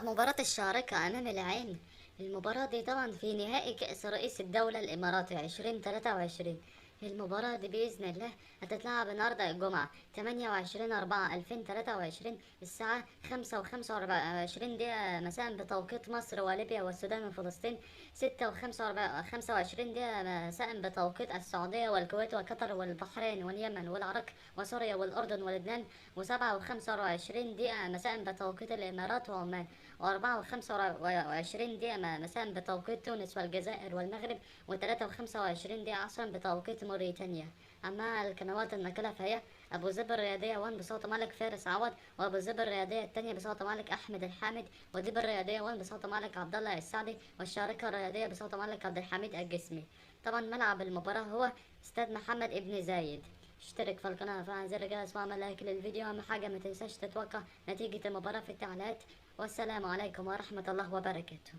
مباراة الشارقة أمام العين. المباراة دي طبعا في نهائي كأس رئيس الدولة الإماراتي 2023. المباراة دي بإذن الله هتتلعب النهاردة الجمعة 28/4/2023 الساعة 5:25 مساء بتوقيت مصر وليبيا والسودان وفلسطين، 6:25 مساء بتوقيت السعودية والكويت وقطر والبحرين واليمن والعراق وسوريا والأردن ولبنان، و7:25 مساء بتوقيت الإمارات وعمان، و4:25 مساء بتوقيت تونس والجزائر والمغرب، و3:25 عصرا بتوقيت موريتانيا. أما القنوات الناقلة فهي أبو ظبي الرياضية 1 بصوت ملك فارس عوض، وأبو ظبي الرياضية الثانية بصوت ملك أحمد الحامد، وديب الرياضية 1 بصوت ملك عبد الله السعدي، والشارقة الرياضية بصوت ملك عبد الحميد الجسمي. طبعا ملعب المباراة هو استاد محمد ابن زايد. اشترك في القناة وفعل زر الجرس واعمل لايك للفيديو. أهم حاجة ما تنساش تتوقع نتيجة المباراة في التعليقات. والسلام عليكم ورحمة الله وبركاته.